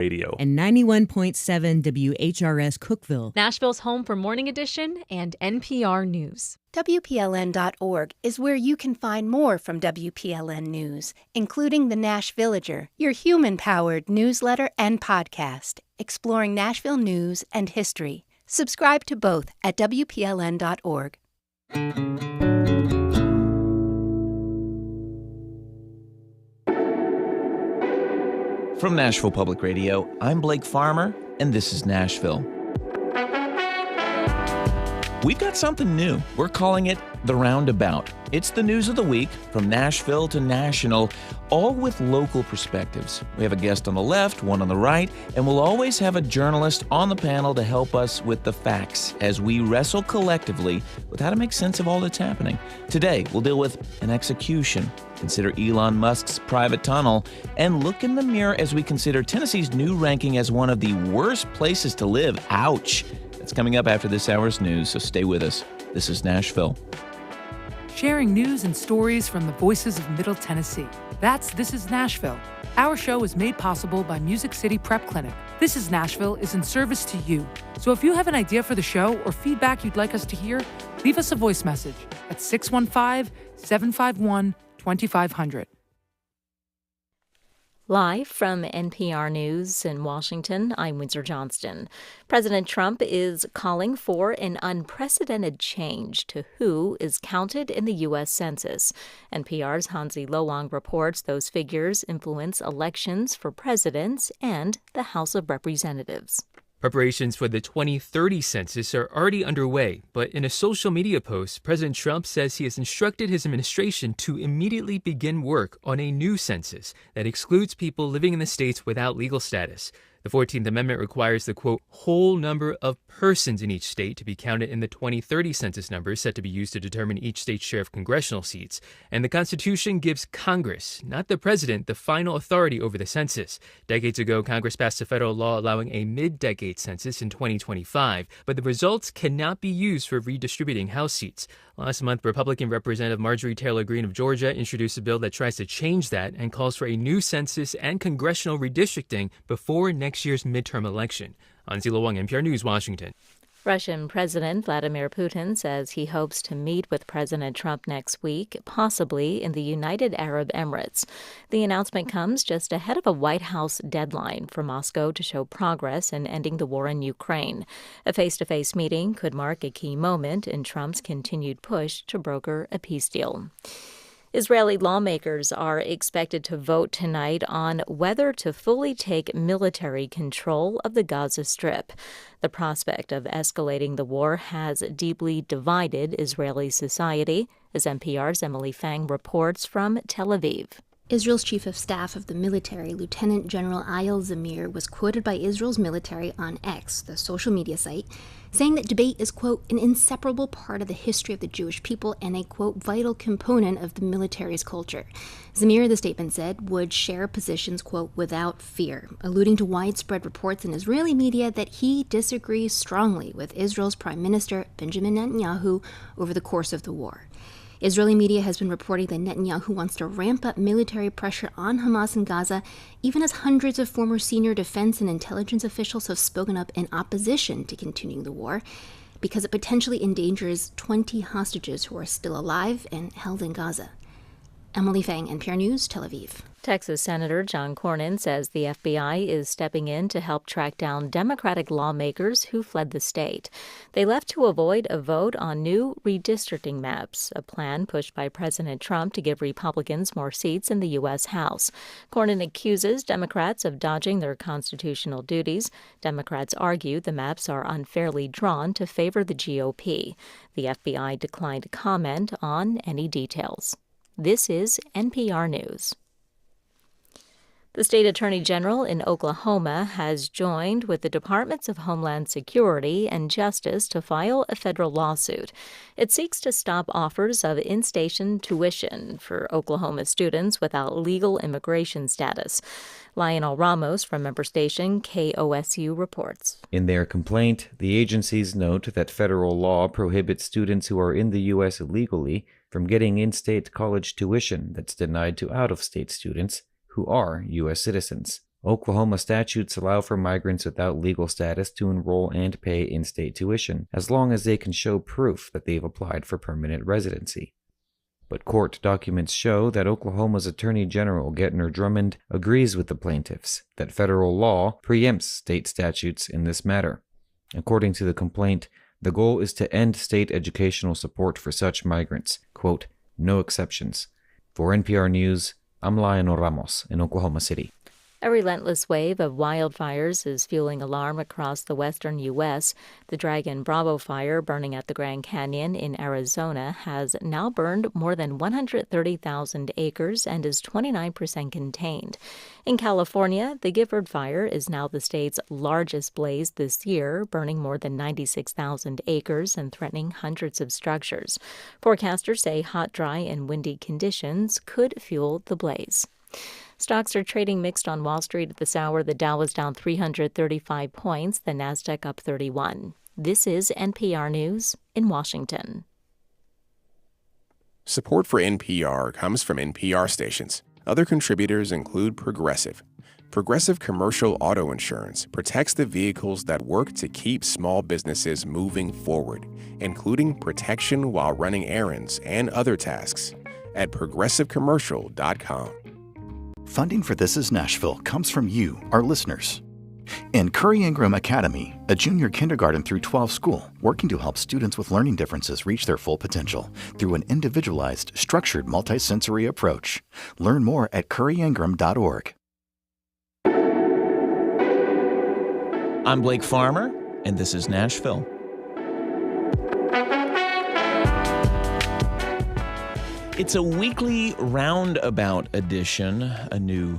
Radio. And 91.7 WHRS Cookeville. Nashville's home for Morning Edition and NPR News. WPLN.org is where you can find more from WPLN News, including The Nashvillager, your human-powered newsletter and podcast, exploring Nashville news and history. Subscribe to both at WPLN.org. From Nashville Public Radio, I'm Blake Farmer, and this is Nashville. We've got something new. We're calling it The Roundabout. It's the news of the week from Nashville to national, all with local perspectives. We have a guest on the left, one on the right, and we'll always have a journalist on the panel to help us with the facts as we wrestle collectively with how to make sense of all that's happening. Today, we'll deal with an execution, consider Elon Musk's private tunnel, and look in the mirror as we consider Tennessee's new ranking as one of the worst places to live. Ouch! That's coming up after this hour's news, so stay with us. This is Nashville. Sharing news and stories from the voices of Middle Tennessee. This is Nashville. Our show is made possible by Music City Prep Clinic. This is Nashville is in service to you. So if you have an idea for the show or feedback you'd like us to hear, leave us a voice message at 615-751-2500. Live from NPR News in Washington, I'm Windsor Johnston. President Trump is calling for an unprecedented change to who is counted in the U.S. Census. NPR's Hansi Loang reports those figures influence elections for presidents and the House of Representatives. Preparations for the 2030 census are already underway, but in a social media post, President Trump says he has instructed his administration to immediately begin work on a new census that excludes people living in the states without legal status. The 14th Amendment requires the, quote, whole number of persons in each state to be counted in the 2030 census numbers set to be used to determine each state's share of congressional seats. And the Constitution gives Congress, not the president, the final authority over the census. Decades ago, Congress passed a federal law allowing a mid-decade census in 2025, but the results cannot be used for redistributing House seats. Last month, Republican Representative Marjorie Taylor Greene of Georgia introduced a bill that tries to change that and calls for a new census and congressional redistricting before next year's midterm election. Hansi Loang, NPR News, Washington. Russian President Vladimir Putin says he hopes to meet with President Trump next week, possibly in the United Arab Emirates. The announcement comes just ahead of a White House deadline for Moscow to show progress in ending the war in Ukraine. A face-to-face meeting could mark a key moment in Trump's continued push to broker a peace deal. Israeli lawmakers are expected to vote tonight on whether to fully take military control of the Gaza Strip. The prospect of escalating the war has deeply divided Israeli society, as NPR's Emily Fang reports from Tel Aviv. Israel's chief of staff of the military, Lieutenant General Ayal Zamir, was quoted by Israel's military on X, the social media site, saying that debate is, quote, an inseparable part of the history of the Jewish people and a, quote, vital component of the military's culture. Zamir, the statement said, would share positions, quote, without fear, alluding to widespread reports in Israeli media that he disagrees strongly with Israel's Prime Minister Benjamin Netanyahu over the course of the war. Israeli media has been reporting that Netanyahu wants to ramp up military pressure on Hamas in Gaza, even as hundreds of former senior defense and intelligence officials have spoken up in opposition to continuing the war, because it potentially endangers 20 hostages who are still alive and held in Gaza. Emily Fang, NPR News, Tel Aviv. Texas Senator John Cornyn says the FBI is stepping in to help track down Democratic lawmakers who fled the state. They left to avoid a vote on new redistricting maps, a plan pushed by President Trump to give Republicans more seats in the U.S. House. Cornyn accuses Democrats of dodging their constitutional duties. Democrats argue the maps are unfairly drawn to favor the GOP. The FBI declined to comment on any details. This is NPR News. The state attorney general in Oklahoma has joined with the Departments of Homeland Security and Justice to file a federal lawsuit. It seeks to stop offers of in-station tuition for Oklahoma students without legal immigration status. Lionel Ramos from member station KOSU reports. In their complaint, the agencies note that federal law prohibits students who are in the U.S. illegally from getting in-state college tuition that's denied to out-of-state students who are U.S. citizens. Oklahoma statutes allow for migrants without legal status to enroll and pay in-state tuition, as long as they can show proof that they've applied for permanent residency. But court documents show that Oklahoma's Attorney General Gettner Drummond agrees with the plaintiffs that federal law preempts state statutes in this matter. According to the complaint, the goal is to end state educational support for such migrants. Quote, no exceptions. For NPR News, I'm Lionel Ramos in Oklahoma City. A relentless wave of wildfires is fueling alarm across the western U.S. The Dragon Bravo fire burning at the Grand Canyon in Arizona has now burned more than 130,000 acres and is 29% contained. In California, the Gifford fire is now the state's largest blaze this year, burning more than 96,000 acres and threatening hundreds of structures. Forecasters say hot, dry, and windy conditions could fuel the blaze. Stocks are trading mixed on Wall Street at this hour. The Dow was down 335 points, the Nasdaq up 31. This is NPR News in Washington. Support for NPR comes from NPR stations. Other contributors include Progressive. Progressive Commercial Auto Insurance protects the vehicles that work to keep small businesses moving forward, including protection while running errands and other tasks at progressivecommercial.com. Funding for This is Nashville comes from you, our listeners. In Curry Ingram Academy, a junior kindergarten through 12 school, working to help students with learning differences reach their full potential through an individualized, structured multisensory approach. Learn more at curryingram.org. I'm Blake Farmer, and this is Nashville. It's a weekly roundabout edition, a new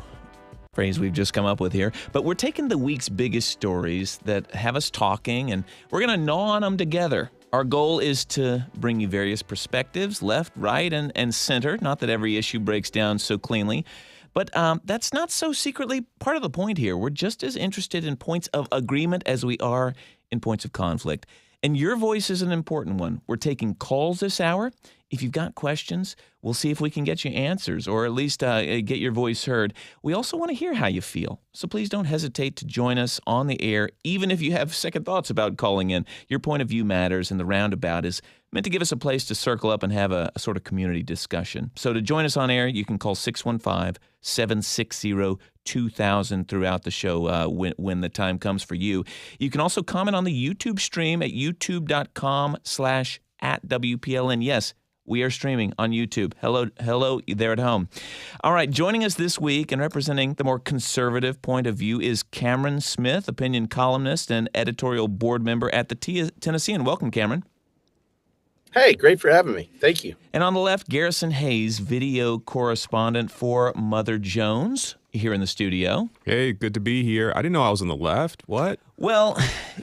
phrase we've just come up with here. But we're taking the week's biggest stories that have us talking, and we're going to gnaw on them together. Our goal is to bring you various perspectives, left, right, and center. Not that every issue breaks down so cleanly, but that's not so secretly part of the point here. We're just as interested in points of agreement as we are in points of conflict. And your voice is an important one. We're taking calls this hour. If you've got questions, we'll see if we can get you answers or at least get your voice heard. We also want to hear how you feel. So please don't hesitate to join us on the air, even if you have second thoughts about calling in. Your point of view matters, and the Roundabout is meant to give us a place to circle up and have a sort of community discussion. So to join us on air, you can call 615-760-2000 throughout the show when the time comes for you. You can also comment on the YouTube stream at youtube.com/@WPLN. Yes, we are streaming on YouTube. Hello there at home. All right, joining us this week and representing the more conservative point of view is Cameron Smith, opinion columnist and editorial board member at the Tennessean. Welcome, Cameron. Hey, great for having me. Thank you. And on the left, Garrison Hayes, video correspondent for Mother Jones, here in the studio. Hey, good to be here. I didn't know I was on the left. What? Well,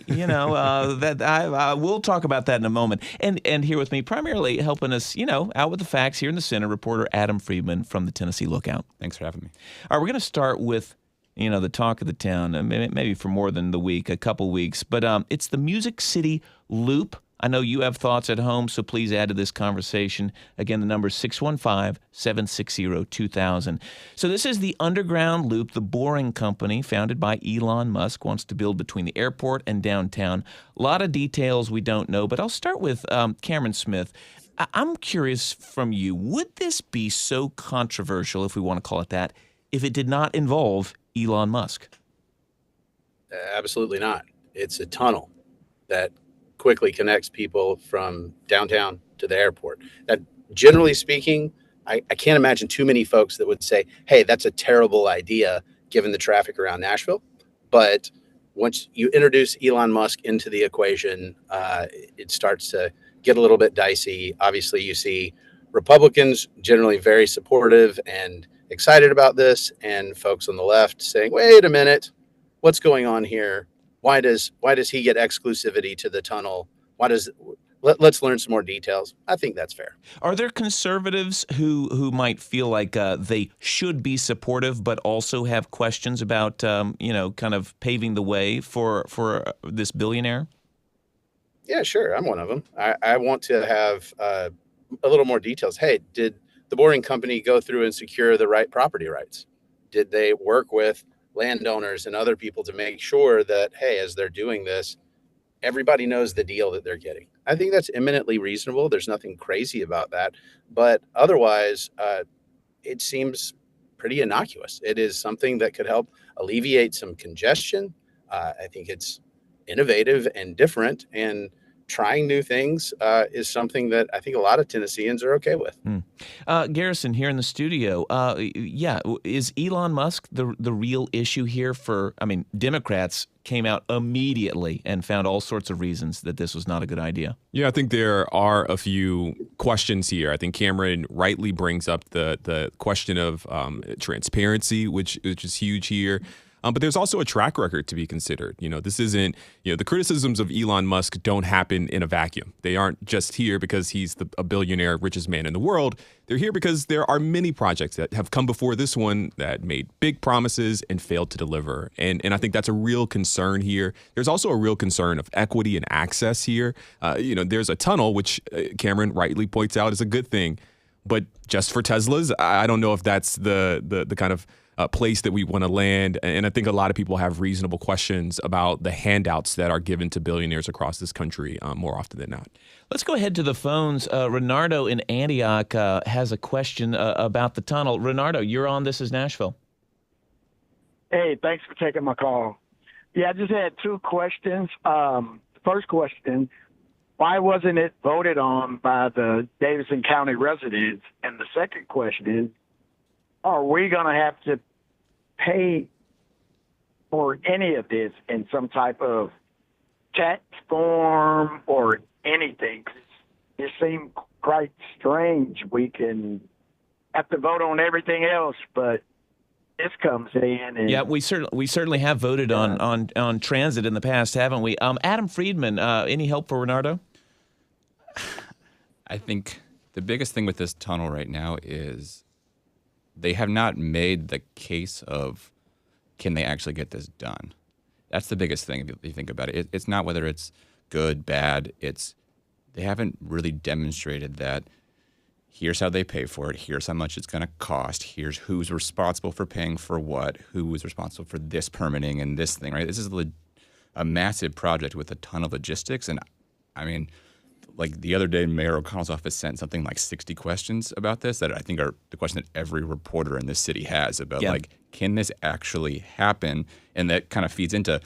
we'll talk about that in a moment. And here with me, primarily helping us, out with the facts here in the center, reporter Adam Friedman from the Tennessee Lookout. Thanks for having me. All right, we're going to start with, the talk of the town, maybe for more than the week, a couple weeks. But it's the Music City Loop. I know you have thoughts at home, so please add to this conversation. Again, the number is 615-760-2000. So this is the underground loop the Boring Company, founded by Elon Musk, wants to build between the airport and downtown. A lot of details we don't know, but I'll start with Cameron Smith. I'm curious from you, would this be so controversial, if we want to call it that, if it did not involve Elon Musk? Absolutely not. It's a tunnel that quickly connects people from downtown to the airport. That, generally speaking, I can't imagine too many folks that would say, hey, that's a terrible idea given the traffic around Nashville. But once you introduce Elon Musk into the equation, it starts to get a little bit dicey. Obviously, you see Republicans generally very supportive and excited about this, and folks on the left saying, wait a minute, what's going on here? Why does he get exclusivity to the tunnel? Let's learn some more details. I think that's fair. Are there conservatives who might feel like they should be supportive, but also have questions about kind of paving the way for this billionaire? Yeah, sure. I'm one of them. I want to have a little more details. Hey, did the Boring Company go through and secure the right property rights? Did they work with landowners and other people to make sure that, hey, as they're doing this, everybody knows the deal that they're getting. I think that's eminently reasonable. There's nothing crazy about that. But otherwise, it seems pretty innocuous. It is something that could help alleviate some congestion. I think it's innovative and different, and trying new things is something that I think a lot of Tennesseans are okay with. Garrison, here in the studio, is Elon Musk the real issue here Democrats came out immediately and found all sorts of reasons that this was not a good idea. Yeah, I think there are a few questions here. I think Cameron rightly brings up the question of transparency, which is huge here. But there's also a track record to be considered. This isn't, the criticisms of Elon Musk don't happen in a vacuum. They aren't just here because he's a billionaire, richest man in the world. They're here because there are many projects that have come before this one that made big promises and failed to deliver. And I think that's a real concern here. There's also a real concern of equity and access here. There's a tunnel, which Cameron rightly points out is a good thing. But just for Teslas, I don't know if that's the kind of place that we want to land. And I think a lot of people have reasonable questions about the handouts that are given to billionaires across this country more often than not. Let's go ahead to the phones. Renardo in Antioch has a question about the tunnel. Renardo, you're on This is Nashville. Hey, thanks for taking my call. Yeah, I just had two questions. First question, why wasn't it voted on by the Davidson County residents? And the second question is, are we going to have to pay for any of this in some type of tax form or anything? It seems quite strange. We can have to vote on everything else, but this comes in. And, yeah, we certainly have voted on transit in the past, haven't we? Adam Friedman, any help for Renardo? I think the biggest thing with this tunnel right now is they have not made the case of, can they actually get this done? That's the biggest thing if you think about it. It's not whether it's good, bad. They haven't really demonstrated that here's how they pay for it, here's how much it's going to cost, here's who's responsible for paying for what, who is responsible for this permitting and this thing, right? This is a massive project with a ton of logistics. And I mean, like the other day, Mayor O'Connell's office sent something like 60 questions about this that I think are the question that every reporter in this city has about, can this actually happen? And that kind of feeds into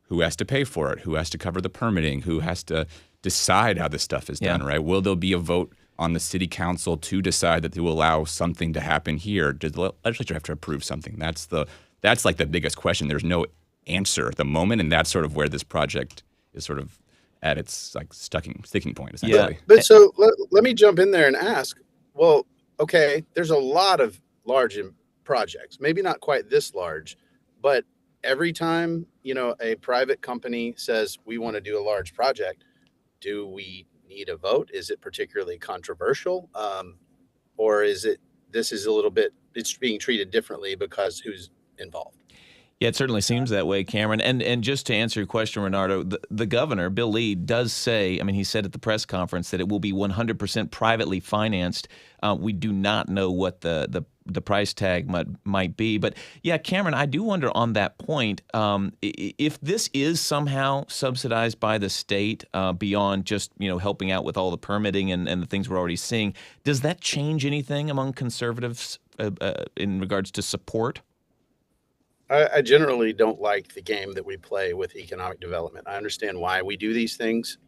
who has to pay for it, who has to cover the permitting, who has to decide how this stuff is done, right? Will there be a vote on the city council to decide that they will allow something to happen here? Does the legislature have to approve something? That's like the biggest question. There's no answer at the moment, and that's sort of where this project is sort of at its sticking point, essentially. Yeah. But so let me jump in there and ask, well, okay, there's a lot of large projects, maybe not quite this large, but every time, a private company says we want to do a large project, do we need a vote? Is it particularly controversial? Or is it's being treated differently because who's involved? Yeah, it certainly seems that way, Cameron. And just to answer your question, Renardo, the governor, Bill Lee, does say, he said at the press conference that it will be 100% privately financed. We do not know what the price tag might be. But yeah, Cameron, I do wonder on that point, if this is somehow subsidized by the state beyond just, helping out with all the permitting and the things we're already seeing, does that change anything among conservatives in regards to support? I generally don't like the game that we play with economic development. I understand why we do these things,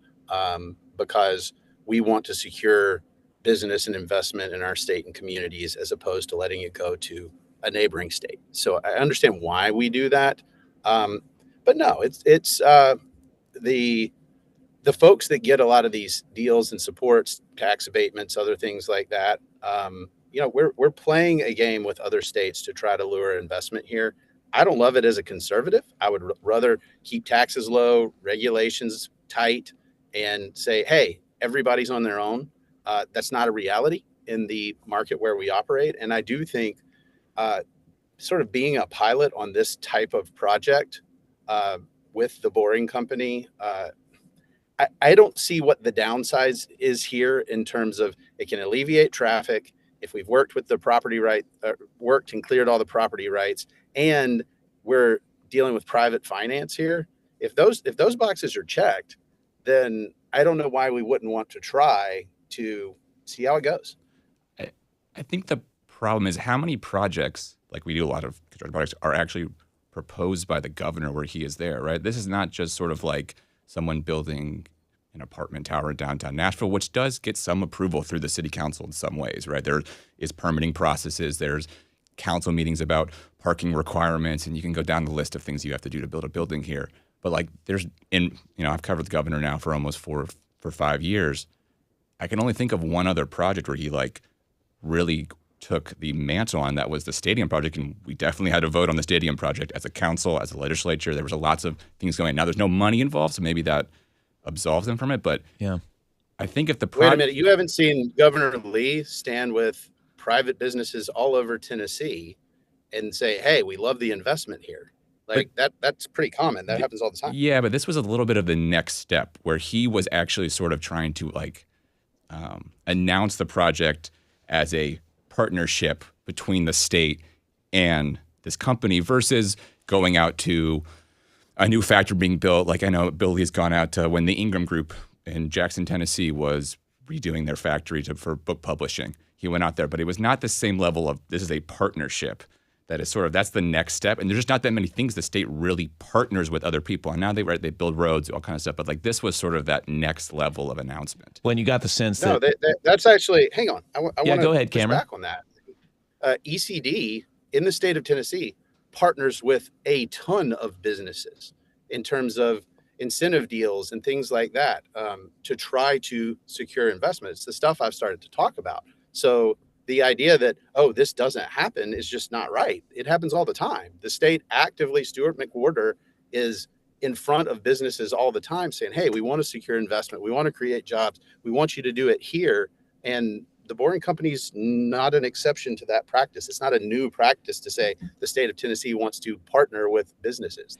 because we want to secure business and investment in our state and communities as opposed to letting it go to a neighboring state. So I understand why we do that. But no, it's the folks that get a lot of these deals and supports, tax abatements, other things like that. We're playing a game with other states to try to lure investment here. I don't love it as a conservative. I would rather keep taxes low, regulations tight, and say, hey, everybody's on their own. That's not a reality in the market where we operate. And I do think sort of being a pilot on this type of project with the Boring Company, I don't see what the downside is here in terms of it can alleviate traffic if we've worked with the property right, worked and cleared all the property rights, and we're dealing with private finance here. If those boxes are checked, then I don't know why we wouldn't want to try to see how it goes. I think the problem is how many projects, like we do a lot of construction projects, are actually proposed by the governor where he is there, right? This is not just sort of like someone building an apartment tower in downtown Nashville, which does get some approval through the city council in some ways, right? There is permitting processes, there's council meetings about parking requirements, and you can go down the list of things you have to do to build a building here. But like I've covered the governor now for almost 5 years. I can only think of one other project where he like really took the mantle on. That was the stadium project, and we definitely had to vote on the stadium project as a council, as a legislature. There was lots of things going on. Now there's no money involved, so maybe that absolves them from it. But yeah, I think if the wait a minute, you haven't seen Governor Lee stand with private businesses all over Tennessee and say, "Hey, we love the investment here." Like that's pretty common. That happens all the time. Yeah, but this was a little bit of the next step where he was actually sort of trying to like announce the project as a partnership between the state and this company versus going out to a new factory being built. Like I know Bill Lee's gone out to when the Ingram Group in Jackson, Tennessee was redoing their factory for book publishing. He went out there, but it was not the same level of this is a partnership. That is that's the next step. And there's just not that many things the state really partners with other people. And now they build roads, all kind of stuff. But like this was sort of that next level of announcement. When you got the sense that's actually, hang on. I want to go ahead, Cameron. Back on that. ECD in the state of Tennessee partners with a ton of businesses in terms of incentive deals and things like that to try to secure investment. It's the stuff I've started to talk about. So the idea that, this doesn't happen is just not right. It happens all the time. The state actively, Stuart McWhorter is in front of businesses all the time saying, hey, we want to secure investment. We want to create jobs. We want you to do it here. And the Boring Company's not an exception to that practice. It's not a new practice to say the state of Tennessee wants to partner with businesses.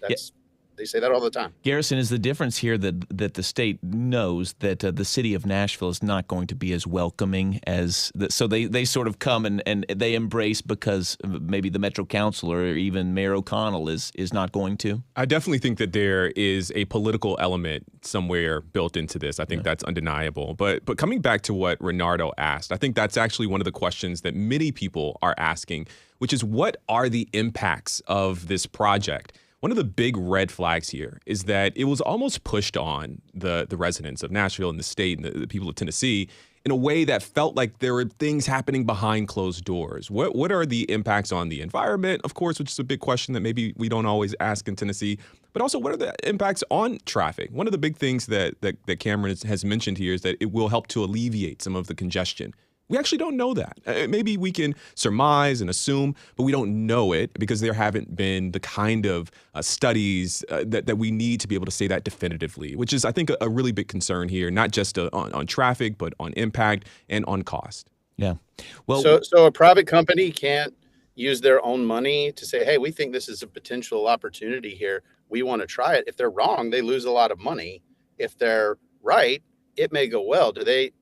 They say that all the time. Garrison, is the difference here that the state knows that the city of Nashville is not going to be as welcoming as so they sort of come and they embrace because maybe the Metro Council or even Mayor O'Connell is not going to? I definitely think that there is a political element somewhere built into this. I think that's undeniable. But coming back to what Renardo asked, I think that's actually one of the questions that many people are asking, which is what are the impacts of this project? One of the big red flags here is that it was almost pushed on the residents of Nashville and the state and the people of Tennessee in a way that felt like there were things happening behind closed doors. What are the impacts on the environment, of course, which is a big question that maybe we don't always ask in Tennessee, but also what are the impacts on traffic? One of the big things that Cameron has mentioned here is that it will help to alleviate some of the congestion. We actually don't know that. Maybe we can surmise and assume, but we don't know it because there haven't been the kind of studies that we need to be able to say that definitively, which is, I think, a really big concern here, not just on traffic, but on impact and on cost. Yeah. Well, so a private company can't use their own money to say, hey, we think this is a potential opportunity here. We want to try it. If they're wrong, they lose a lot of money. If they're right, it may go well.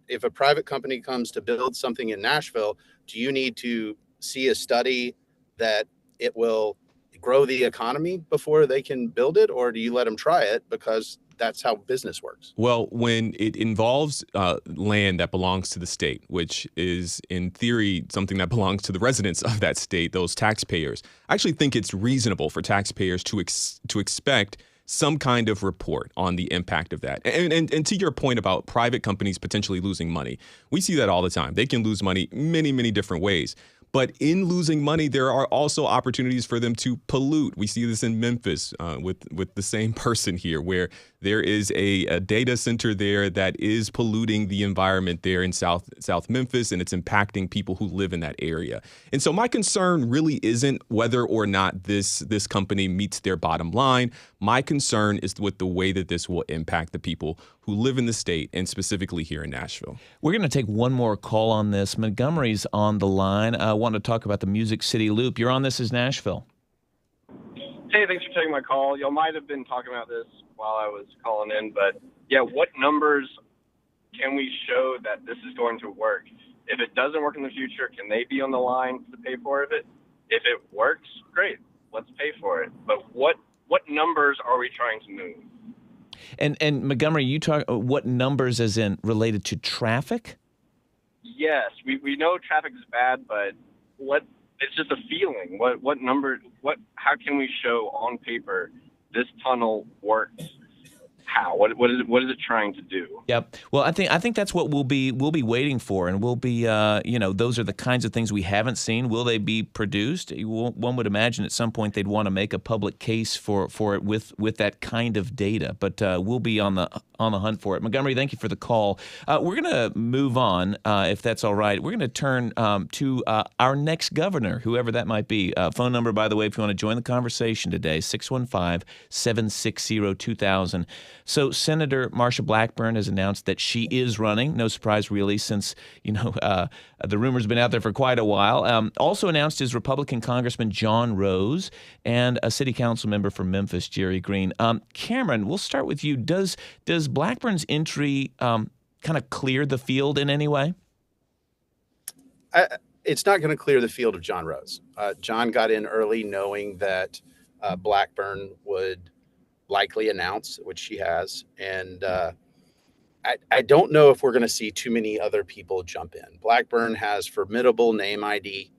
If a private company comes to build something in Nashville, do you need to see a study that it will grow the economy before they can build it? Or do you let them try it because that's how business works? Well, when it involves land that belongs to the state, which is in theory something that belongs to the residents of that state, those taxpayers, I actually think it's reasonable for taxpayers to expect some kind of report on the impact of that. And to your point about private companies potentially losing money, we see that all the time. They can lose money many, many different ways. But in losing money, there are also opportunities for them to pollute. We see this in Memphis with the same person here, where there is a data center there that is polluting the environment there in South Memphis, and it's impacting people who live in that area. And so my concern really isn't whether or not this company meets their bottom line. My concern is with the way that this will impact the people who live in the state, and specifically here in Nashville. We're going to take one more call on this. Montgomery's on the line. I want to talk about the Music City Loop. You're on This Is Nashville. Hey, thanks for taking my call. Y'all might have been talking about this while I was calling in, but yeah, what numbers can we show that this is going to work? If it doesn't work in the future, can they be on the line to pay for it? If it works, great. let's pay for it. But what numbers are we trying to move? And Montgomery, you talk what numbers as in related to traffic? Yes, we know traffic is bad, but it's just a feeling. What number? How can we show on paper this tunnel works? How? What is it trying to do? Yep. Well, I think that's what we'll be waiting for, and we'll be those are the kinds of things we haven't seen. Will they be produced? One would imagine at some point they'd want to make a public case for it with that kind of data. But we'll be on the hunt for it. Montgomery, thank you for the call. We're going to move on, if that's all right. We're going to turn to our next governor, whoever that might be. Phone number, by the way, if you want to join the conversation today, 615-760-2000. So Senator Marsha Blackburn has announced that she is running. No surprise, really, since the rumors have been out there for quite a while. Also announced is Republican Congressman John Rose and a city council member from Memphis, Jerry Green. Cameron, we'll start with you. Does Blackburn's entry kind of clear the field in any way? It's not going to clear the field of John Rose. John got in early knowing that Blackburn would likely announce, which she has. And I don't know if we're going to see too many other people jump in. Blackburn has formidable name ID,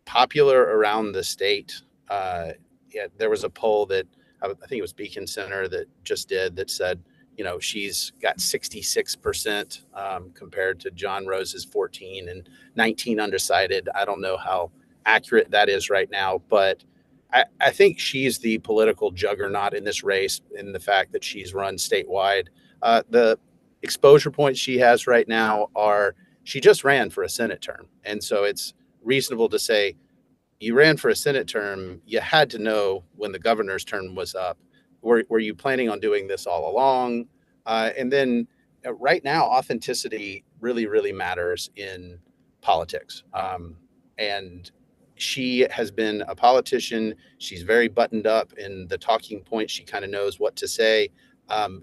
popular around the state. There was a poll that I think it was Beacon Center that just did that said, she's got 66% compared to John Rose's 14 and 19 undecided. I don't know how accurate that is right now, but I think she's the political juggernaut in this race in the fact that she's run statewide. The exposure points she has right now are she just ran for a Senate term. And so it's reasonable to say you ran for a Senate term. You had to know when the governor's term was up. Were you planning on doing this all along? And then right now, authenticity really, really matters in politics. And she has been a politician. She's very buttoned up in the talking points. She kind of knows what to say.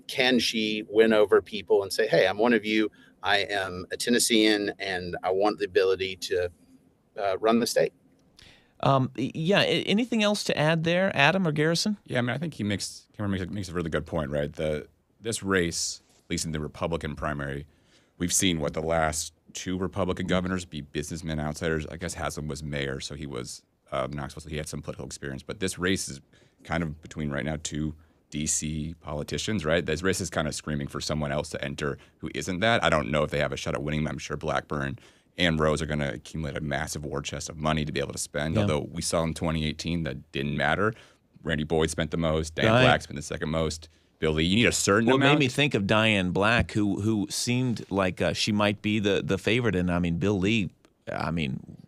Can she win over people and say, hey, I'm one of you. I am a Tennessean and I want the ability to run the state. Anything else to add there, Adam or Garrison? Yeah, I mean, I think Cameron makes a really good point, right? This race, at least in the Republican primary, we've seen the last two Republican governors be businessmen, outsiders. I guess Haslam was mayor, so he was Knoxville, so he had some political experience. But this race is kind of between right now two D.C. politicians, right? This race is kind of screaming for someone else to enter who isn't that. I don't know if they have a shot at winning. I'm sure Blackburn and Rose are going to accumulate a massive war chest of money to be able to spend. Yeah. Although we saw in 2018 that didn't matter. Randy Boyd spent the most. Dan Black spent the second most. Bill Lee, you need a certain amount. Well, it made me think of Diane Black, who seemed like she might be the favorite. And, Bill Lee,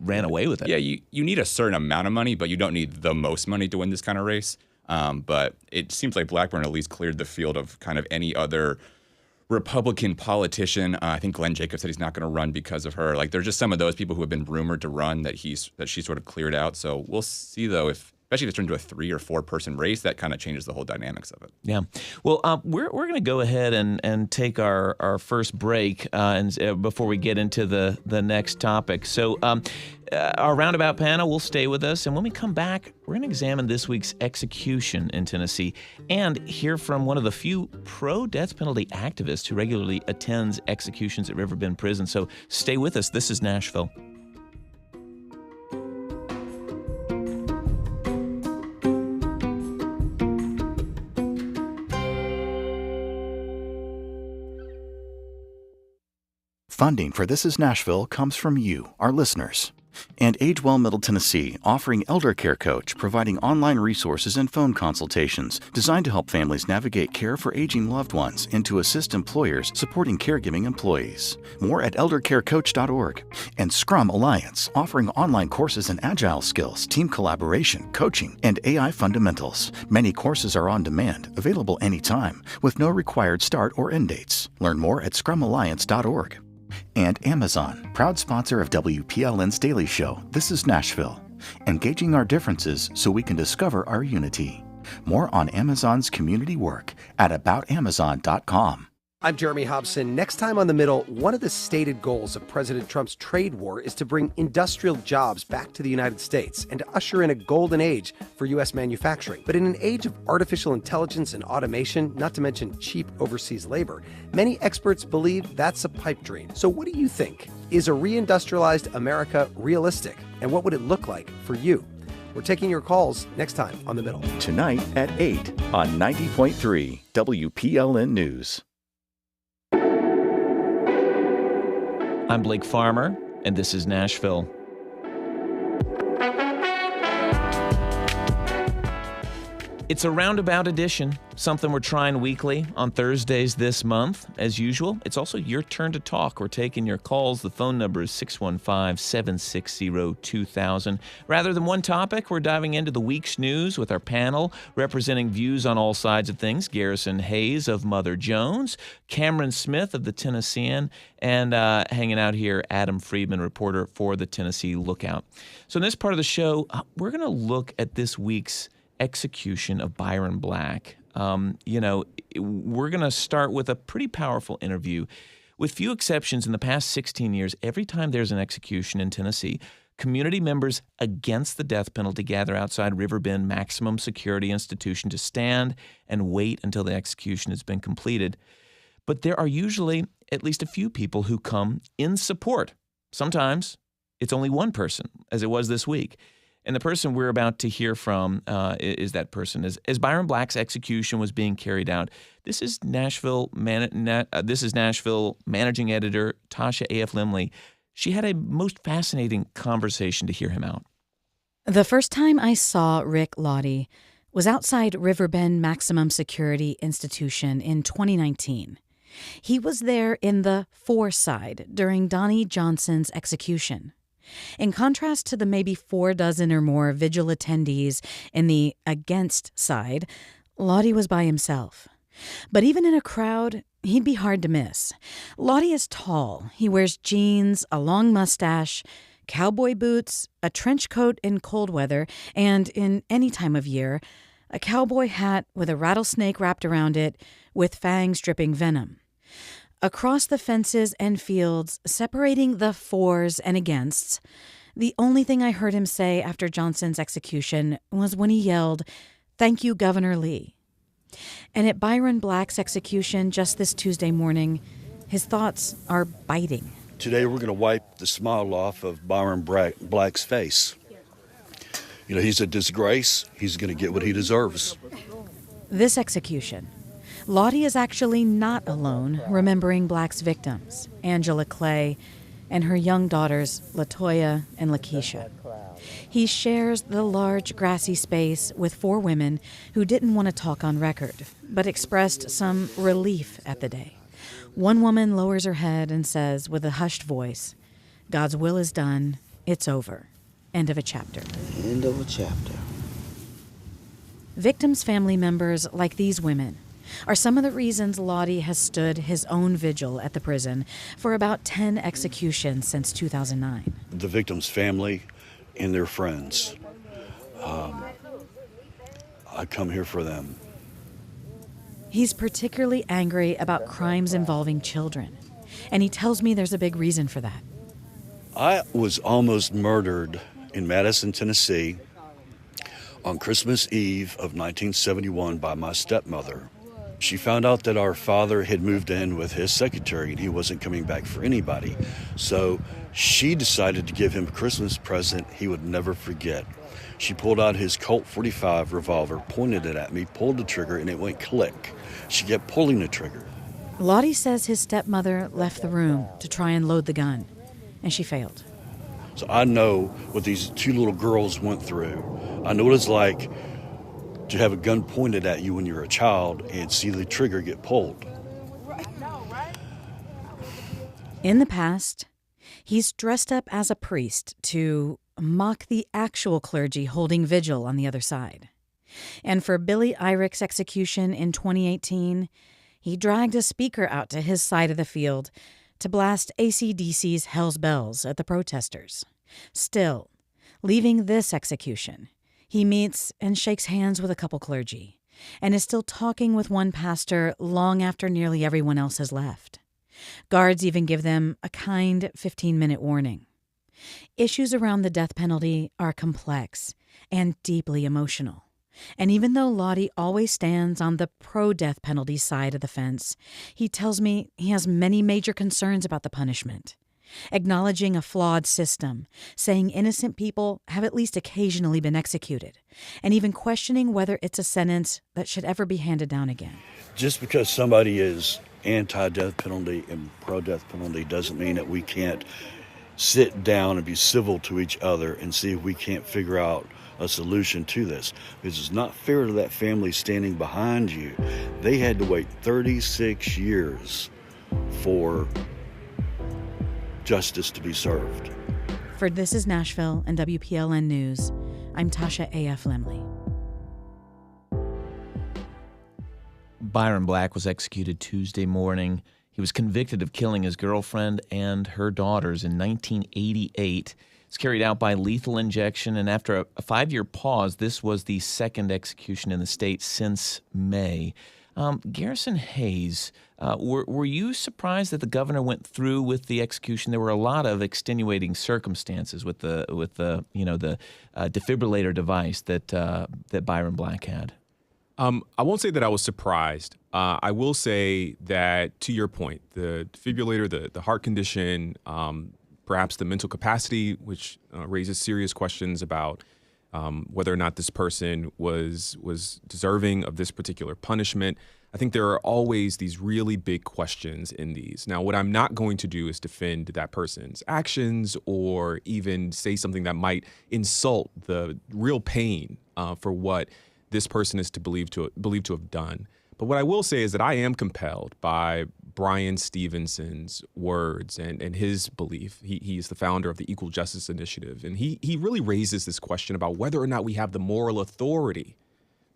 ran away with it. Yeah, you need a certain amount of money, but you don't need the most money to win this kind of race. But it seems like Blackburn at least cleared the field of kind of any other Republican politician. I think Glenn Jacobs said he's not going to run because of her. Like, there's just some of those people who have been rumored to run that she sort of cleared out. So we'll see, though, especially if it's turned into a 3 or 4 person race, that kind of changes the whole dynamics of it. Yeah. Well, we're going to go ahead and take our first break before we get into the next topic. So our Roundabout panel will stay with us. And when we come back, we're going to examine this week's execution in Tennessee and hear from one of the few pro-death penalty activists who regularly attends executions at Riverbend Prison. So stay with us. This is Nashville. Funding for This is Nashville comes from you, our listeners. And Age Well Middle Tennessee, offering Elder Care Coach, providing online resources and phone consultations designed to help families navigate care for aging loved ones and to assist employers supporting caregiving employees. More at eldercarecoach.org. And Scrum Alliance, offering online courses in agile skills, team collaboration, coaching, and AI fundamentals. Many courses are on demand, available anytime, with no required start or end dates. Learn more at scrumalliance.org. And Amazon, proud sponsor of WPLN's Daily Show, This is Nashville, engaging our differences so we can discover our unity. More on Amazon's community work at aboutamazon.com. I'm Jeremy Hobson. Next time on The Middle, one of the stated goals of President Trump's trade war is to bring industrial jobs back to the United States and to usher in a golden age for U.S. manufacturing. But in an age of artificial intelligence and automation, not to mention cheap overseas labor, many experts believe that's a pipe dream. So what do you think? Is a reindustrialized America realistic? And what would it look like for you? We're taking your calls next time on The Middle. Tonight at 8 on 90.3 WPLN News. I'm Blake Farmer, and this is Nashville. It's a roundabout edition, something we're trying weekly on Thursdays this month. As usual, it's also your turn to talk. We're taking your calls. The phone number is 615-760-2000. Rather than one topic, we're diving into the week's news with our panel, representing views on all sides of things. Garrison Hayes of Mother Jones, Cameron Smith of the Tennessean, and hanging out here, Adam Friedman, reporter for the Tennessee Lookout. So in this part of the show, we're going to look at this week's execution of Byron Black. We're going to start with a pretty powerful interview. With few exceptions, in the past 16 years, every time there's an execution in Tennessee, community members against the death penalty gather outside Riverbend Maximum Security Institution to stand and wait until the execution has been completed. But there are usually at least a few people who come in support. Sometimes it's only one person, as it was this week. And the person we're about to hear from is that person. As Byron Black's execution was being carried out, this is Nashville managing editor Tasha A.F. Limley. She had a most fascinating conversation to hear him out. The first time I saw Rick Lottie was outside Riverbend Maximum Security Institution in 2019. He was there in the for side during Donnie Johnson's execution. In contrast to the maybe 4 dozen or more vigil attendees in the against side, Lottie was by himself. But even in a crowd, he'd be hard to miss. Lottie is tall. He wears jeans, a long mustache, cowboy boots, a trench coat in cold weather, and in any time of year, a cowboy hat with a rattlesnake wrapped around it with fangs dripping venom. Across the fences and fields, separating the fors and againsts, the only thing I heard him say after Johnson's execution was when he yelled, "Thank you, Governor Lee." And at Byron Black's execution just this Tuesday morning, his thoughts are biting. Today we're going to wipe the smile off of Byron Black's face. You know, he's a disgrace. He's going to get what he deserves. This execution, Lottie is actually not alone remembering Black's victims, Angela Clay, and her young daughters, LaToya and Lakeisha. He shares the large grassy space with 4 women who didn't want to talk on record, but expressed some relief at the day. One woman lowers her head and says with a hushed voice, "God's will is done. It's over. End of a chapter." End of a chapter. Victims' family members, like these women, are some of the reasons Lottie has stood his own vigil at the prison for about 10 executions since 2009. The victim's family and their friends. I come here for them. He's particularly angry about crimes involving children, and he tells me there's a big reason for that. I was almost murdered in Madison, Tennessee on Christmas Eve of 1971 by my stepmother. She found out that our father had moved in with his secretary and he wasn't coming back for anybody. So she decided to give him a Christmas present he would never forget. She pulled out his Colt 45 revolver, pointed it at me, pulled the trigger, and it went click. She kept pulling the trigger. Lottie says his stepmother left the room to try and load the gun, and she failed. So I know what these 2 little girls went through. I know what it's like to have a gun pointed at you when you're a child and see the trigger get pulled. In the past, he's dressed up as a priest to mock the actual clergy holding vigil on the other side. And for Billy Eirich's execution in 2018, he dragged a speaker out to his side of the field to blast AC/DC's Hell's Bells at the protesters. Still, leaving this execution, he meets and shakes hands with a couple clergy, and is still talking with one pastor long after nearly everyone else has left. Guards even give them a kind 15-minute warning. Issues around the death penalty are complex and deeply emotional. And even though Lottie always stands on the pro-death penalty side of the fence, he tells me he has many major concerns about the punishment. Acknowledging a flawed system, saying innocent people have at least occasionally been executed, and even questioning whether it's a sentence that should ever be handed down again. Just because somebody is anti-death penalty and pro-death penalty doesn't mean that we can't sit down and be civil to each other and see if we can't figure out a solution to this. This is not fair to that family standing behind you. They had to wait 36 years for justice to be served. For This is Nashville and WPLN News, I'm Tasha A.F. Lemley. Byron Black was executed Tuesday morning. He was convicted of killing his girlfriend and her daughters in 1988. It's carried out by lethal injection, and after a 5-year pause, this was the second execution in the state since May. Garrison Hayes, were you surprised that the governor went through with the execution? There were a lot of extenuating circumstances with the defibrillator device that Byron Black had. I won't say that I was surprised. I will say that, to your point, the defibrillator, the heart condition, perhaps the mental capacity, which raises serious questions about whether or not this person was deserving of this particular punishment. I think there are always these really big questions in these. Now, what I'm not going to do is defend that person's actions or even say something that might insult the real pain for what this person is believed to have done. But what I will say is that I am compelled by Brian Stevenson's words and his belief. He is the founder of the Equal Justice Initiative, and he really raises this question about whether or not we have the moral authority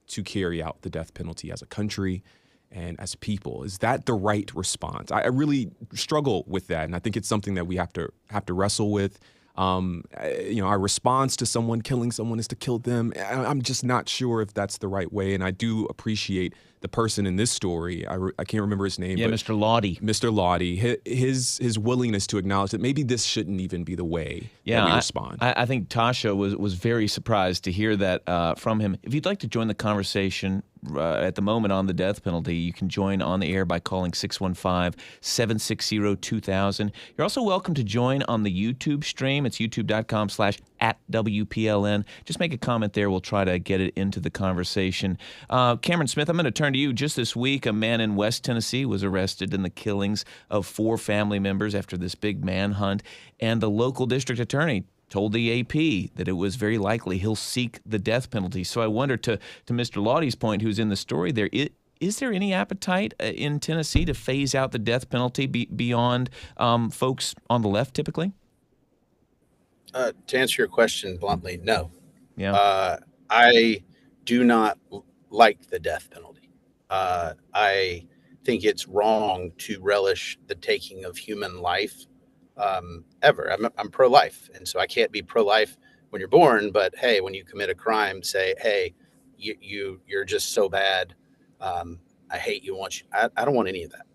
to carry out the death penalty as a country and as people. Is that the right response? I really struggle with that, and I think it's something that we have to wrestle with. Our response to someone killing someone is to kill them. I'm just not sure if that's the right way. And I do appreciate the person in this story. I can't remember his name. Yeah, but Mr. Lottie. Mr. Lottie, his willingness to acknowledge that maybe this shouldn't even be the way that we respond. I think Tasha was very surprised to hear that from him. If you'd like to join the conversation at the moment on the death penalty, you can join on the air by calling 615-760-2000. You're also welcome to join on the YouTube stream. It's youtube.com/@WPLN. Just make a comment there. We'll try to get it into the conversation. Cameron Smith, I'm going to turn to you. Just this week, a man in West Tennessee was arrested in the killings of 4 family members after this big manhunt, and the local district attorney told the AP that it was very likely he'll seek the death penalty. So I wonder, to Mr. Lottie's point, who's in the story there, is there any appetite in Tennessee to phase out the death penalty beyond folks on the left typically? To answer your question bluntly, no. Yeah. I do not like the death penalty. I think it's wrong to relish the taking of human life ever. I'm pro-life, and so I can't be pro-life when you're born, but hey, when you commit a crime, say, hey, you're just so bad. I hate you. I don't want any of that.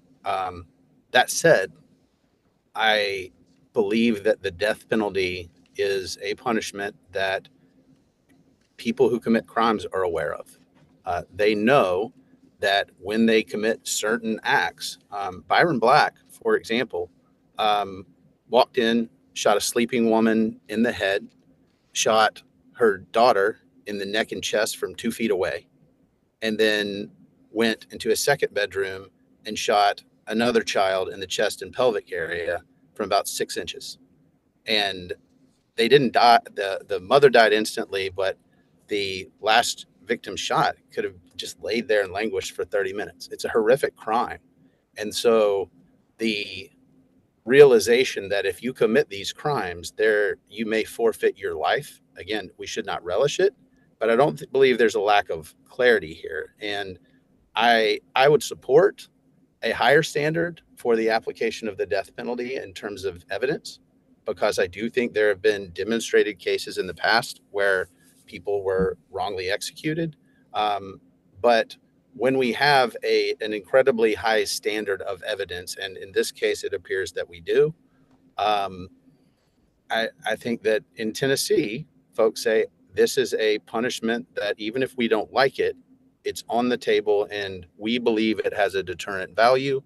That said, I believe that the death penalty is a punishment that people who commit crimes are aware of. They know that when they commit certain acts, Byron Black, for example, walked in, shot a sleeping woman in the head, shot her daughter in the neck and chest from 2 feet away, and then went into a second bedroom and shot another child in the chest and pelvic area from about 6 inches. And they didn't die. The mother died instantly, but the last victim shot could have just laid there and languished for 30 minutes. It's a horrific crime. And so the realization that if you commit these crimes, you may forfeit your life. Again, we should not relish it, but I don't believe there's a lack of clarity here. And I would support a higher standard for the application of the death penalty in terms of evidence, because I do think there have been demonstrated cases in the past where people were wrongly executed. But when we have an incredibly high standard of evidence, and in this case, it appears that we do, I think that in Tennessee, folks say this is a punishment that even if we don't like it, it's on the table, and we believe it has a deterrent value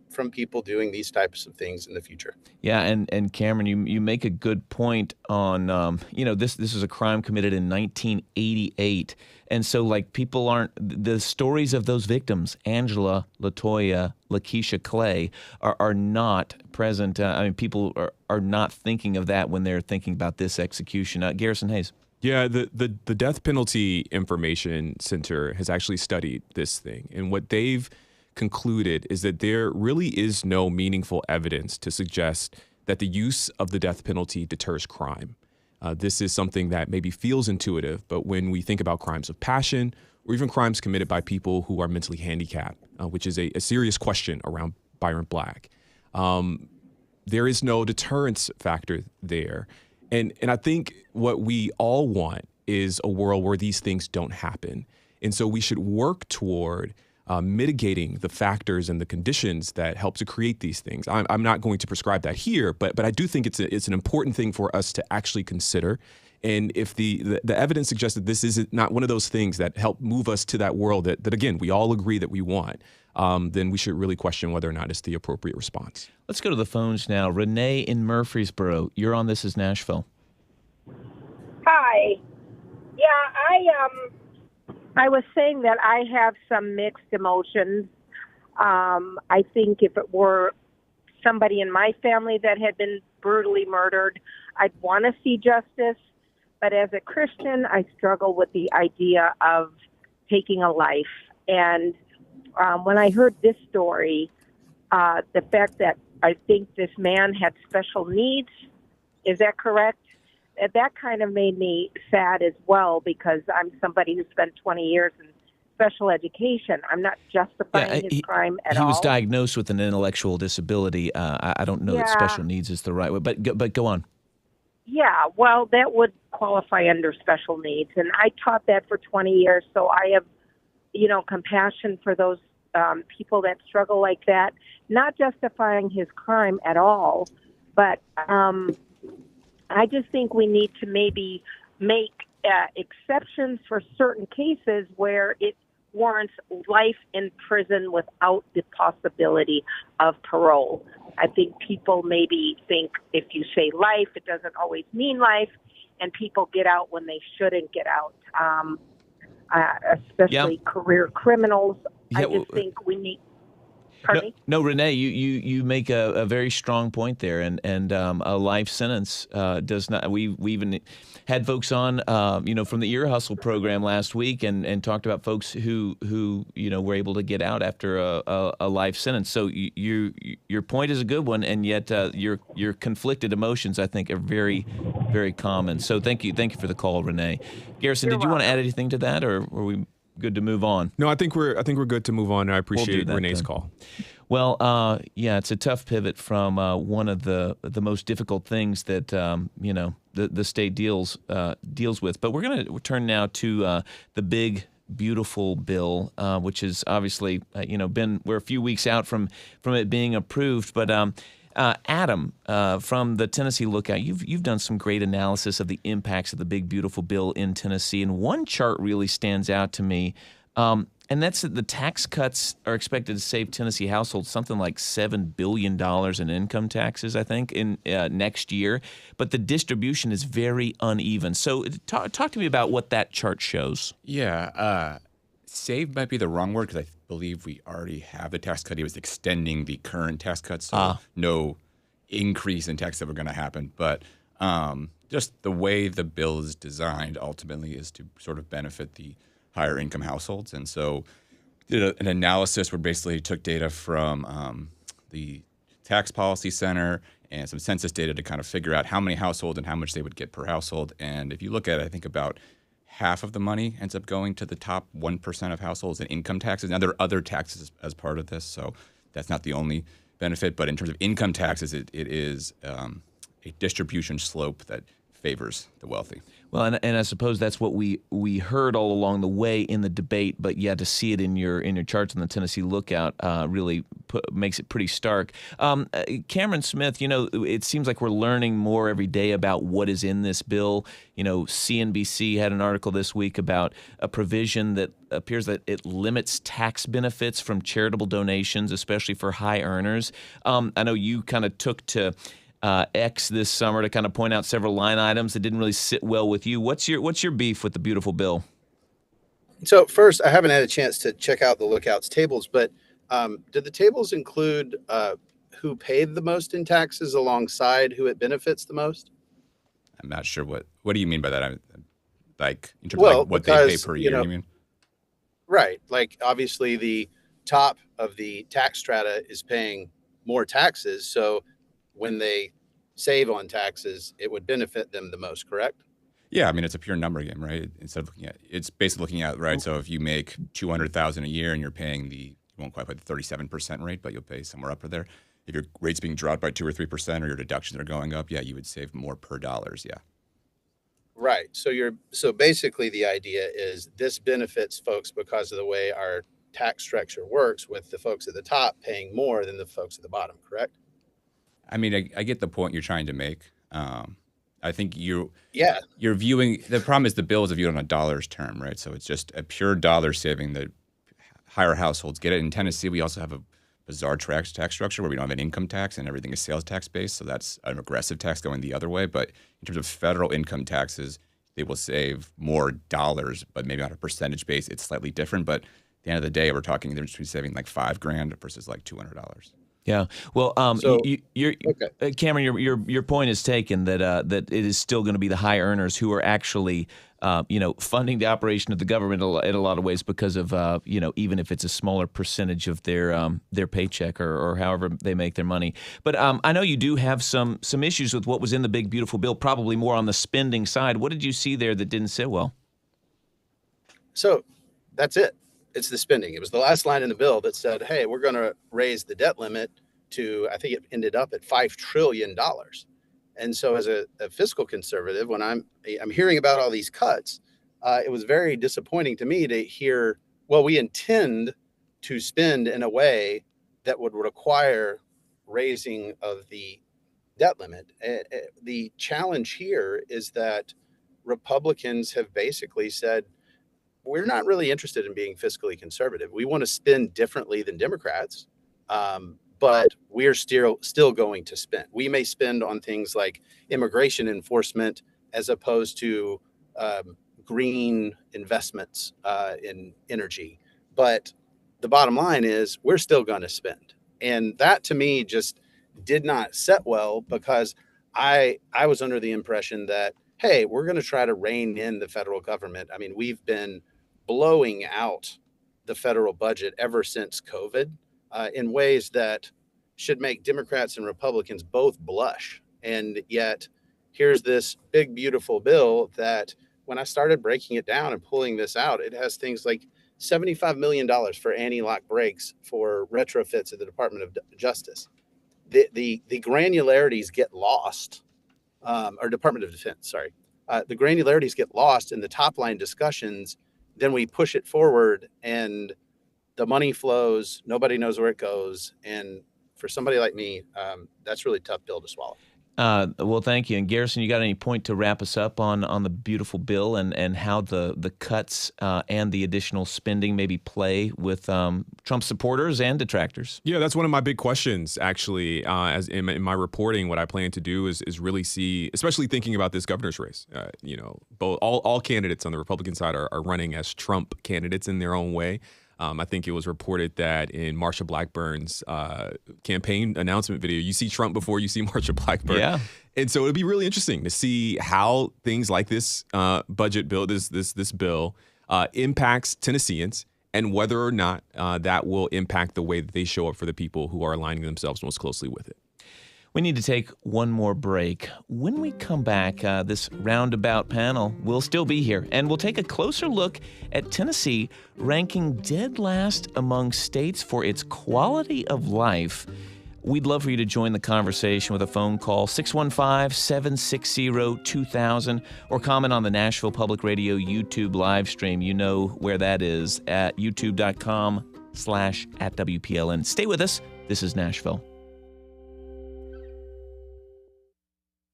from people doing these types of things in the future. Yeah, and Cameron, you make a good point on this is a crime committed in 1988, and so like people aren't, the stories of those victims, Angela, LaToya, Lakeisha Clay, are not present. People are not thinking of that when they're thinking about this execution. Garrison Hayes. Yeah, the Death Penalty Information Center has actually studied this thing, and what they've concluded is that there really is no meaningful evidence to suggest that the use of the death penalty deters crime. This is something that maybe feels intuitive, but when we think about crimes of passion or even crimes committed by people who are mentally handicapped, which is a serious question around Byron Black, there is no deterrence factor there. And I think what we all want is a world where these things don't happen. And so we should work toward mitigating the factors and the conditions that help to create these things. I'm not going to prescribe that here, but I do think it's an important thing for us to actually consider. And if the evidence suggests that this is not one of those things that help move us to that world that again, we all agree that we want, then we should really question whether or not it's the appropriate response. Let's go to the phones now. Renee in Murfreesboro, you're on This Is Nashville. Hi. Yeah, I was saying that I have some mixed emotions. I think if it were somebody in my family that had been brutally murdered, I'd want to see justice. But as a Christian, I struggle with the idea of taking a life. And when I heard this story, the fact that I think this man had special needs, is that correct? That kind of made me sad as well, because I'm somebody who spent 20 years in special education. I'm not justifying his crime at all. He was diagnosed with an intellectual disability. I don't know that special needs is the right way, but go on. Yeah, well, that would qualify under special needs. And I taught that for 20 years, so I have, compassion for those people that struggle like that, not justifying his crime at all, but I just think we need to maybe make exceptions for certain cases where it warrants life in prison without the possibility of parole. I think people maybe think if you say life, it doesn't always mean life, and people get out when they shouldn't get out, especially career criminals. I just think we need... No, Renee, you make a very strong point there, and a life sentence does not. We even had folks on, from the Ear Hustle program last week, and talked about folks who were able to get out after a life sentence. So your point is a good one, and yet your conflicted emotions, I think, are very, very common. So thank you for the call, Renee. Garrison, did you want to add anything to that, or were we good to move on? No, I think we're good to move on. I appreciate Renee's call. Well, it's a tough pivot from one of the most difficult things that the state deals with. But we're going to turn now to the big, beautiful bill, which is obviously we're a few weeks out from it being approved. But Adam, from the Tennessee Lookout, you've done some great analysis of the impacts of the big, beautiful bill in Tennessee, and one chart really stands out to me, and that's that the tax cuts are expected to save Tennessee households something like $7 billion in income taxes, I think, in next year, but the distribution is very uneven. So talk to me about what that chart shows. Yeah, save might be the wrong word, because I believe we already have the tax cut. He was extending the current tax cuts, so no increase in tax that were going to happen. But just the way the bill is designed ultimately is to sort of benefit the higher income households. And so did an analysis where basically took data from the Tax Policy Center and some census data to kind of figure out how many households and how much they would get per household. And if you look at it, I think about half of the money ends up going to the top 1% of households in income taxes. Now, there are other taxes as part of this, so that's not the only benefit. But in terms of income taxes, it is a distribution slope that favors the wealthy. Well, and I suppose that's what we heard all along the way in the debate, but yeah, to see it in your charts on the Tennessee Lookout really makes it pretty stark. Cameron Smith, it seems like we're learning more every day about what is in this bill. CNBC had an article this week about a provision that appears that it limits tax benefits from charitable donations, especially for high earners. I know you kind of took to X this summer to kind of point out several line items that didn't really sit well with you. What's your beef with the beautiful bill? So first, I haven't had a chance to check out the Lookout's tables, but did the tables include who paid the most in taxes alongside who it benefits the most? I'm not sure what do you mean by that? Like in terms of what they pay per year, you mean? Right. Like obviously the top of the tax strata is paying more taxes, so when they save on taxes, it would benefit them the most, correct? Yeah, I mean it's a pure number game, right? Instead of it's basically looking at right. So if you make $200,000 a year and you're paying you won't quite pay the 37% rate, but you'll pay somewhere up there. If your rate's being dropped by 2 or 3%, or your deductions are going up, yeah, you would save more per dollars. Yeah. Right. So basically the idea is this benefits folks because of the way our tax structure works, with the folks at the top paying more than the folks at the bottom, correct? I mean, I get the point you're trying to make. I think you're viewing, the problem is the bill is viewed on a dollars term, right? So it's just a pure dollar saving that higher households get it. In Tennessee, we also have a bizarre tax structure where we don't have an income tax and everything is sales tax based. So that's an aggressive tax going the other way. But in terms of federal income taxes, they will save more dollars, but maybe on a percentage base, it's slightly different. But at the end of the day, we're talking the difference between saving like $5,000 versus like $200. Yeah. Well, Cameron, your point is taken that it is still going to be the high earners who are actually, funding the operation of the government in a lot of ways because of, even if it's a smaller percentage of their paycheck or however they make their money. But I know you do have some issues with what was in the big, beautiful bill, probably more on the spending side. What did you see there that didn't sit well? So that's it. It's the spending. It was the last line in the bill that said, hey, we're going to raise the debt limit to, I think it ended up at $5 trillion. And so as a fiscal conservative, when I'm hearing about all these cuts, it was very disappointing to me to hear, well, we intend to spend in a way that would require raising of the debt limit. The challenge here is that Republicans have basically said, we're not really interested in being fiscally conservative. We want to spend differently than Democrats, but we're still going to spend. We may spend on things like immigration enforcement as opposed to green investments in energy. But the bottom line is we're still going to spend. And that to me just did not set well, because I was under the impression that, hey, we're going to try to rein in the federal government. I mean, we've been blowing out the federal budget ever since COVID in ways that should make Democrats and Republicans both blush. And yet here's this big, beautiful bill that when I started breaking it down and pulling this out, it has things like $75 million for anti-lock brakes for retrofits at the Department of Justice. The granularities get lost, or Department of Defense, sorry. The granularities get lost in the top line discussions. Then we push it forward and the money flows. Nobody knows where it goes. And for somebody like me, that's really tough pill to swallow. Well, thank you. And Garrison, you got any point to wrap us up on the beautiful bill and how the cuts and the additional spending maybe play with Trump supporters and detractors? Yeah, that's one of my big questions, actually. As in my reporting, what I plan to do is really see, especially thinking about this governor's race. Both all candidates on the Republican side are running as Trump candidates in their own way. I think it was reported that in Marsha Blackburn's campaign announcement video, you see Trump before you see Marsha Blackburn. Yeah. And so it'd be really interesting to see how things like this budget bill, this bill, impacts Tennesseans, and whether or not that will impact the way that they show up for the people who are aligning themselves most closely with it. We need to take one more break. When we come back, this Roundabout panel will still be here, and we'll take a closer look at Tennessee ranking dead last among states for its quality of life. We'd love for you to join the conversation with a phone call, 615-760-2000, or comment on the Nashville Public Radio YouTube live stream. You know where that is, at youtube.com/@WPLN. Stay with us. This is Nashville.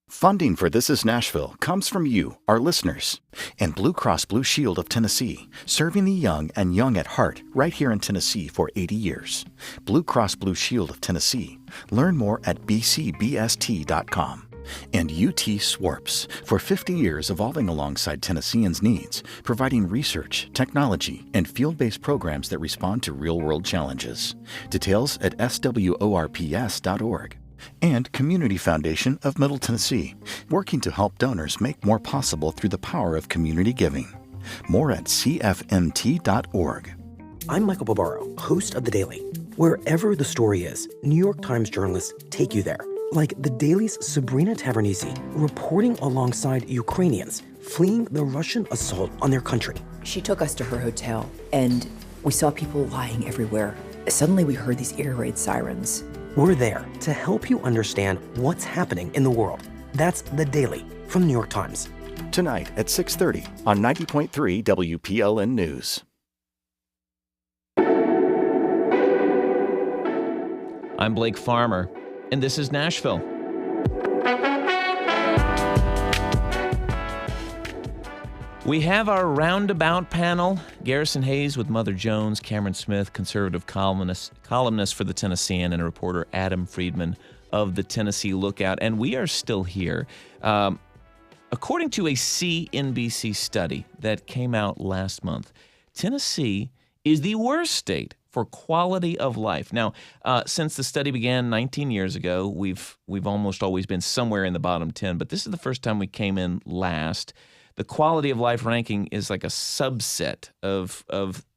Funding for This is Nashville comes from you, our listeners, and Blue Cross Blue Shield of Tennessee, serving the young and young at heart right here in Tennessee for 80 years. Blue Cross Blue Shield of Tennessee. Learn more at bcbst.com. And UT Swarps, for 50 years evolving alongside Tennesseans' needs, providing research, technology, and field-based programs that respond to real-world challenges. Details at sworps.org. And Community Foundation of Middle Tennessee, working to help donors make more possible through the power of community giving. More at cfmt.org. I'm Michael Barbaro, host of The Daily. Wherever the story is, New York Times journalists take you there. Like The Daily's Sabrina Tavernisi, reporting alongside Ukrainians fleeing the Russian assault on their country. She took us to her hotel, and we saw people lying everywhere. Suddenly we heard these air raid sirens. We're there to help you understand what's happening in the world. That's The Daily from the New York Times. Tonight at 6:30 on 90.3 WPLN News. I'm Blake Farmer, and this is Nashville. We have our Roundabout panel. Garrison Hayes with Mother Jones, Cameron Smith, conservative columnist for the Tennessean, and reporter Adam Friedman of the Tennessee Lookout. And we are still here. According to a CNBC study that came out last month, Tennessee is the worst state for quality of life. Now, since the study began 19 years ago, we've almost always been somewhere in the bottom 10, but this is the first time we came in last. The quality of life ranking is like a subset of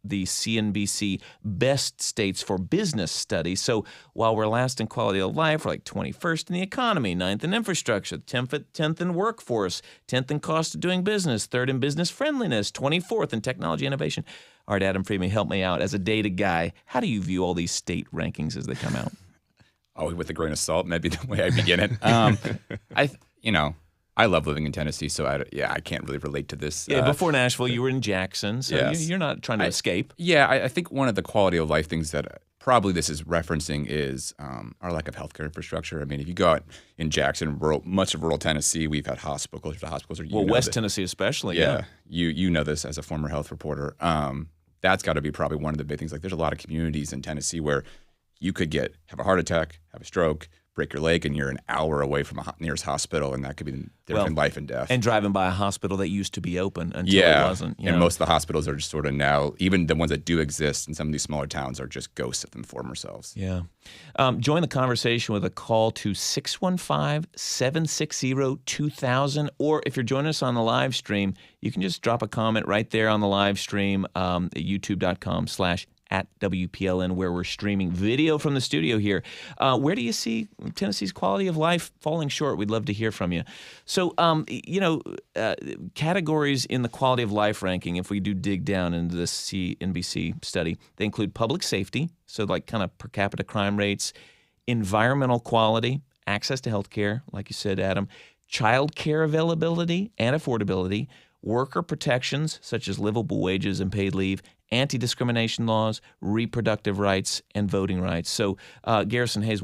the CNBC best states for business study. So while we're last in quality of life, we're like 21st in the economy, 9th in infrastructure, 10th in workforce, 10th in cost of doing business, 3rd in business friendliness, 24th in technology innovation. All right, Adam Friedman, help me out. As a data guy, how do you view all these state rankings as they come out? Oh, with a grain of salt, maybe the way I begin it. I love living in Tennessee, so I can't really relate to this. Yeah, before Nashville, you were in Jackson, so yes. You're not trying to escape. Yeah, I think one of the quality of life things that probably this is referencing is our lack of healthcare infrastructure. I mean, if you go out in Jackson, much of rural Tennessee, we've had hospitals. The hospitals are West Tennessee especially. Yeah, you know this as a former health reporter. That's got to be probably one of the big things. Like, there's a lot of communities in Tennessee where you could have a heart attack, have a stroke, break your leg, and you're an hour away from a nearest hospital, and that could be different life and death. And driving by a hospital that used to be open until it wasn't. And most of the hospitals are just sort of now, even the ones that do exist in some of these smaller towns, are just ghosts of them former selves. Yeah. Join the conversation with a call to 615-760-2000, or if you're joining us on the live stream, you can just drop a comment right there on the live stream at youtube.com/@WPLN, where we're streaming video from the studio here. Where do you see Tennessee's quality of life falling short? We'd love to hear from you. So, categories in the quality of life ranking, if we do dig down into this CNBC study, they include public safety, so like kind of per capita crime rates, environmental quality, access to health care, like you said, Adam, child care availability and affordability, worker protections such as livable wages and paid leave, anti-discrimination laws, reproductive rights, and voting rights. So, Garrison Hayes,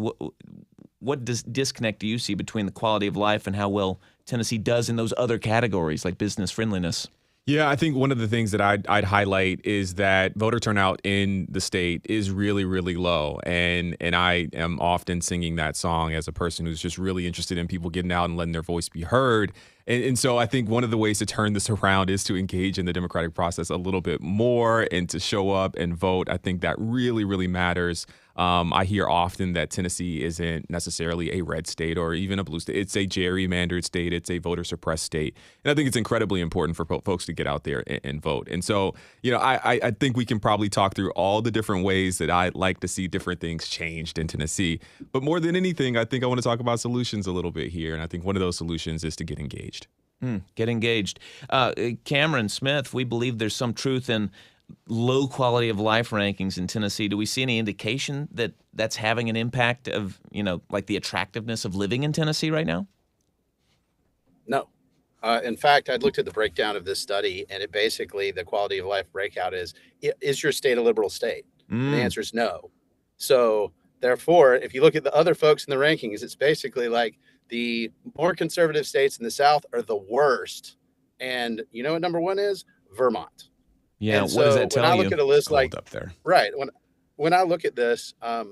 what disconnect do you see between the quality of life and how well Tennessee does in those other categories like business friendliness? Yeah, I think one of the things that I'd highlight is that voter turnout in the state is really, really low. And I am often singing that song as a person who's just really interested in people getting out and letting their voice be heard. And so I think one of the ways to turn this around is to engage in the democratic process a little bit more and to show up and vote. I think that really, really matters. I hear often that Tennessee isn't necessarily a red state or even a blue state. It's a gerrymandered state. It's a voter suppressed state. And I think it's incredibly important for folks to get out there and vote. And so, I think we can probably talk through all the different ways that I'd like to see different things changed in Tennessee. But more than anything, I think I want to talk about solutions a little bit here. And I think one of those solutions is to get engaged. Get engaged. Cameron Smith, we believe there's some truth in low quality of life rankings in Tennessee. Do we see any indication that that's having an impact of, like the attractiveness of living in Tennessee right now? No. In fact, I looked at the breakdown of this study, and it basically, the quality of life breakout is your state a liberal state? And the answer is no. So therefore, if you look at the other folks in the rankings, it's basically like the more conservative states in the South are the worst. And you know what number one is? Vermont. Yeah. And What does that when tell I you? look at a list Cold like up there. right, when I look at this, how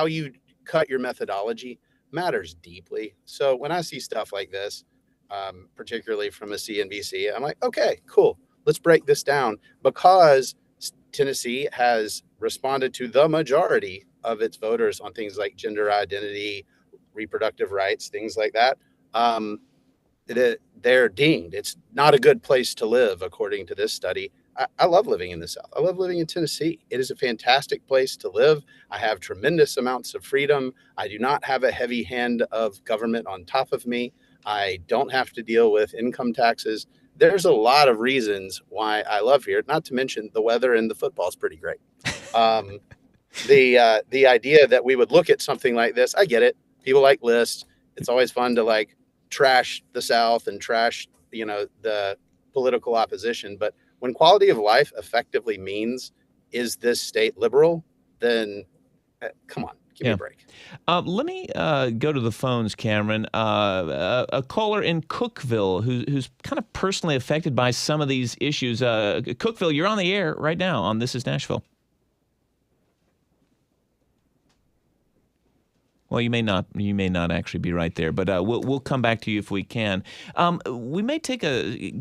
you cut your methodology matters deeply. So when I see stuff like this, particularly from a CNBC, I'm like, okay, cool. Let's break this down, because Tennessee has responded to the majority of its voters on things like gender identity, reproductive rights, things like that. They're dinged. It's not a good place to live, according to this study. I love living in the South. I love living in Tennessee. It is a fantastic place to live. I have tremendous amounts of freedom. I do not have a heavy hand of government on top of me. I don't have to deal with income taxes. There's a lot of reasons why I love here, not to mention the weather, and the football is pretty great. The idea that we would look at something like this, I get it. People like lists. It's always fun to like trash the South and trash, the political opposition. But when quality of life effectively means, is this state liberal, then come on, give me a break. Let me go to the phones, Cameron. A caller in Cookeville who's kind of personally affected by some of these issues. Cookeville, you're on the air right now on This is Nashville. Well, you may not actually be right there, but we'll come back to you if we can. We may take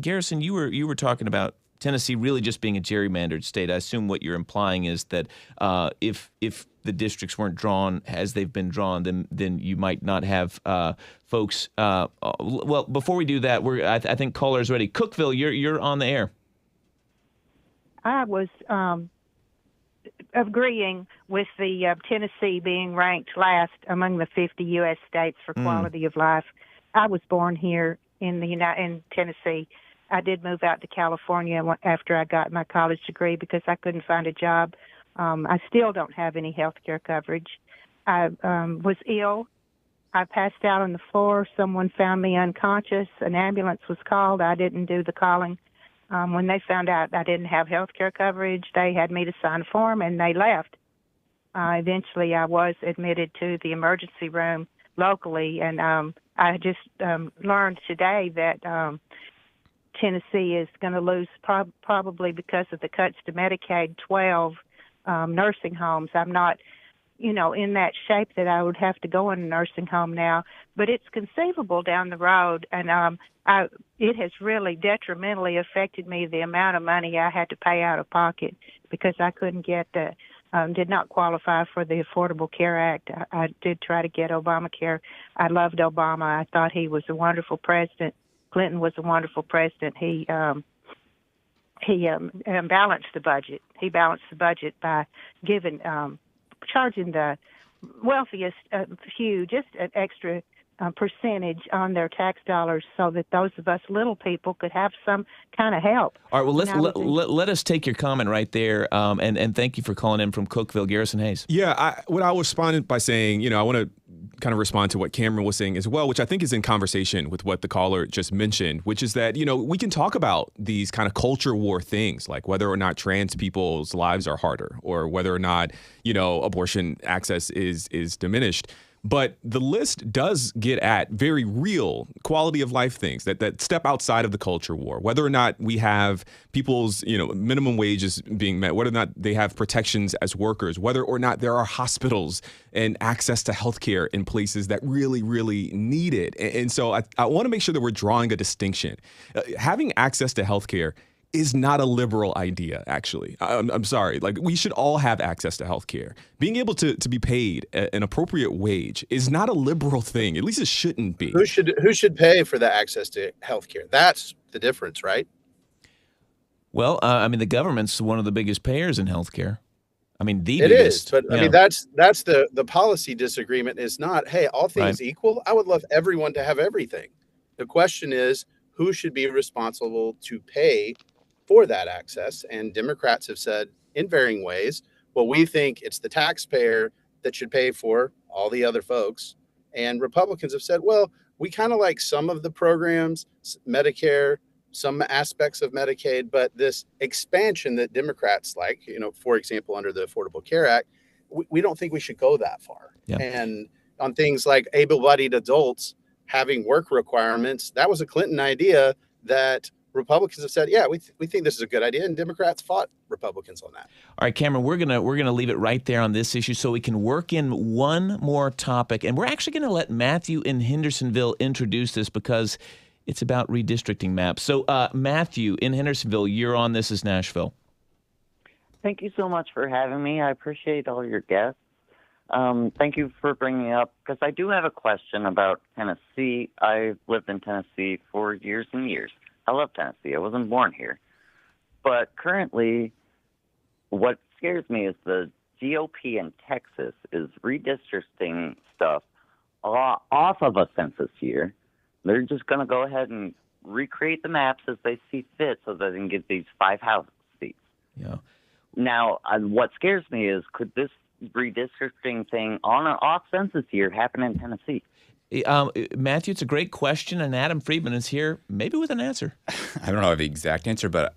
Garrison. You were talking about Tennessee really just being a gerrymandered state. I assume what you're implying is that if the districts weren't drawn as they've been drawn, then you might not have folks. Well, before we do that, I think caller's ready. Cookeville, you're on the air. I was agreeing with the Tennessee being ranked last among the 50 U.S. states for quality of life. I was born here in Tennessee. I did move out to California after I got my college degree because I couldn't find a job. I still don't have any health care coverage. I was ill. I passed out on the floor. Someone found me unconscious. An ambulance was called. I didn't do the calling. When they found out I didn't have health care coverage, they had me to sign a form, and they left. Eventually, I was admitted to the emergency room locally, and I just learned today that Tennessee is going to lose probably because of the cuts to Medicaid 12 nursing homes. I'm not, in that shape that I would have to go in a nursing home now, but it's conceivable down the road, and it has really detrimentally affected me, the amount of money I had to pay out of pocket because I couldn't get did not qualify for the Affordable Care Act. I did try to get Obamacare. I loved Obama. I thought he was a wonderful president. Clinton was a wonderful president. He balanced the budget. He balanced the budget by charging the wealthiest few just an extra percentage on their tax dollars so that those of us little people could have some kind of help. All right, well, let us take your comment right there, and thank you for calling in from Cookeville. Garrison Hayes. Yeah, what I responded by saying, I want to kind of respond to what Cameron was saying as well, which I think is in conversation with what the caller just mentioned, which is that, we can talk about these kind of culture war things, like whether or not trans people's lives are harder or whether or not, abortion access is diminished. But the list does get at very real quality of life things that step outside of the culture war, whether or not we have people's, minimum wages being met, whether or not they have protections as workers, whether or not there are hospitals and access to healthcare in places that really, really need it. And so I want to make sure that we're drawing a distinction. Having access to healthcare is not a liberal idea, actually. I'm sorry. Like, we should all have access to health care. Being able to be paid an appropriate wage is not a liberal thing. At least it shouldn't be. Who should pay for the access to health care? That's the difference, right? Well, the government's one of the biggest payers in health care. The biggest. It is, but yeah. That's the policy disagreement is not, hey, all things equal, I would love everyone to have everything. The question is, who should be responsible to pay for that access? And Democrats have said in varying ways, well, we think it's the taxpayer that should pay for all the other folks. And Republicans have said, well, we kind of like some of the programs, Medicare, some aspects of Medicaid, but this expansion that Democrats like, for example, under the Affordable Care Act, we don't think we should go that far. Yeah. And on things like able-bodied adults having work requirements, that was a Clinton idea that Republicans have said, yeah, we think this is a good idea, and Democrats fought Republicans on that. All right, Cameron, we're gonna leave it right there on this issue so we can work in one more topic, and we're actually going to let Matthew in Hendersonville introduce this because it's about redistricting maps. So, Matthew in Hendersonville, you're on This Is Nashville. Thank you so much for having me. I appreciate all your guests. Thank you for bringing it up, because I do have a question about Tennessee. I've lived in Tennessee for years and years. I love Tennessee. I wasn't born here. But currently, what scares me is the GOP in Texas is redistricting stuff off of a census year. They're just going to go ahead and recreate the maps as they see fit so that they can get these 5 House seats. Yeah. Now, what scares me is, could this redistricting thing on an off census year happen in Tennessee? Matthew, it's a great question, and Adam Friedman is here, maybe with an answer. I don't know the exact answer, but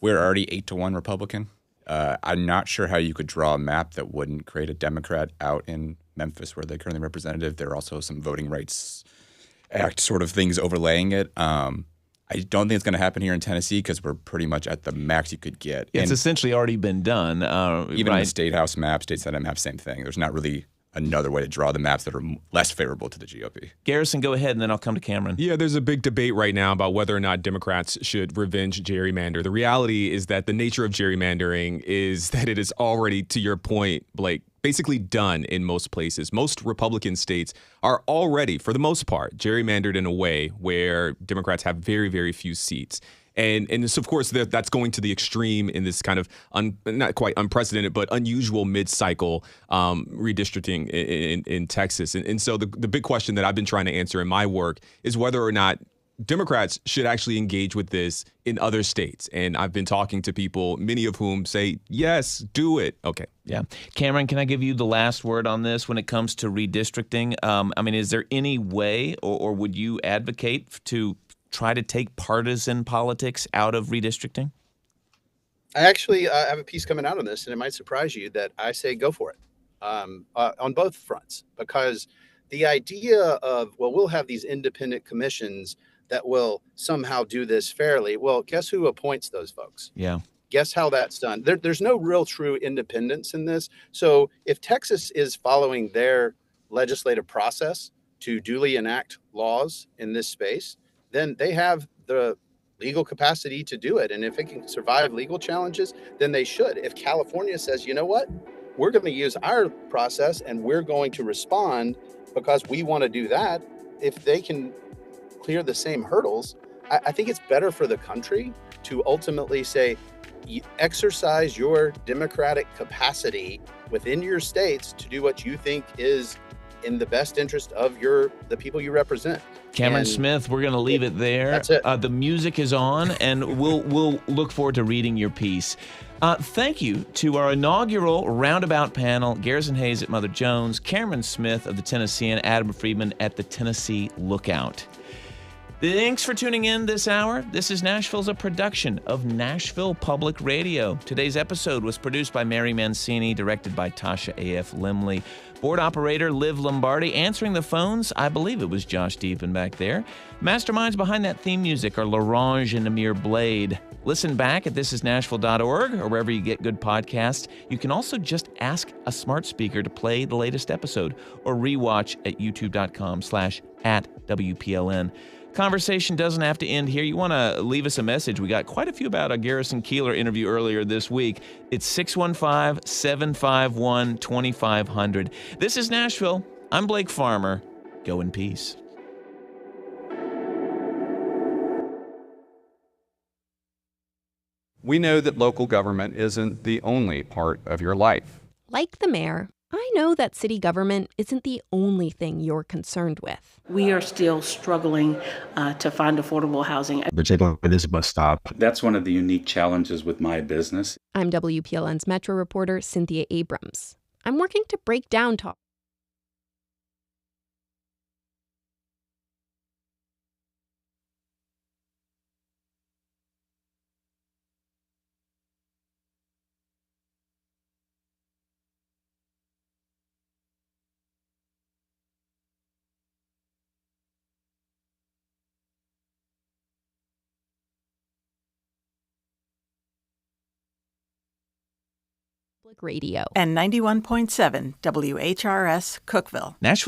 we're already 8-1 Republican. I'm not sure how you could draw a map that wouldn't create a Democrat out in Memphis, where they're currently representative. There are also some Voting Rights Act sort of things overlaying it. I don't think it's going to happen here in Tennessee because we're pretty much at the max you could get. It's essentially already been done. Even right? in the State House map, State Senate map, same thing. There's not really another way to draw the maps that are less favorable to the GOP. Garrison, go ahead, and then I'll come to Cameron. Yeah, there's a big debate right now about whether or not Democrats should revenge gerrymander. The reality is that the nature of gerrymandering is that it is already, to your point, Blake, basically done in most places. Most Republican states are already, for the most part, gerrymandered in a way where Democrats have very, very few seats. And so, of course, that's going to the extreme in this kind of not quite unprecedented, but unusual mid-cycle redistricting in Texas. And so the big question that I've been trying to answer in my work is whether or not Democrats should actually engage with this in other states. And I've been talking to people, many of whom say, yes, do it. Okay. Yeah. Cameron, can I give you the last word on this when it comes to redistricting? I mean, is there any way or would you advocate to try to take partisan politics out of redistricting? I actually have a piece coming out on this, and it might surprise you that I say go for it on both fronts, because the idea of, well, we'll have these independent commissions that will somehow do this fairly. Well, guess who appoints those folks? Yeah. Guess how that's done? There's no real true independence in this. So if Texas is following their legislative process to duly enact laws in this space, then they have the legal capacity to do it. And if it can survive legal challenges, then they should. If California says, you know what, we're going to use our process and we're going to respond because we want to do that, if they can clear the same hurdles, I think it's better for the country to ultimately say, exercise your democratic capacity within your states to do what you think is in the best interest of the people you represent. Cameron Smith, we're going to leave it there. That's it. The music is on, and we'll look forward to reading your piece. Thank you to our inaugural Roundabout panel, Garrison Hayes at Mother Jones, Cameron Smith of the Tennessean, Adam Friedman at the Tennessee Lookout. Thanks for tuning in this hour. This is Nashville's a production of Nashville Public Radio. Today's episode was produced by Mary Mancini, directed by Tasha A.F. Limley. Board operator Liv Lombardi. Answering the phones, I believe it was Josh Deepen back there. Masterminds behind that theme music are Larange and Amir Blade. Listen back at thisisnashville.org or wherever you get good podcasts. You can also just ask a smart speaker to play the latest episode or rewatch at youtube.com/@WPLN. Conversation doesn't have to end here. You want to leave us a message. We got quite a few about a Garrison Keillor interview earlier this week. It's 615-751-2500. This is Nashville. I'm Blake Farmer. Go in peace. We know that local government isn't the only part of your life. Like the mayor, I know that city government isn't the only thing you're concerned with. We are still struggling to find affordable housing. Particularly with this bus stop. That's one of the unique challenges with my business. I'm WPLN's Metro reporter Cynthia Abrams. I'm working to break down talk. Radio and 91.7 WHRS Cookeville. Nashville's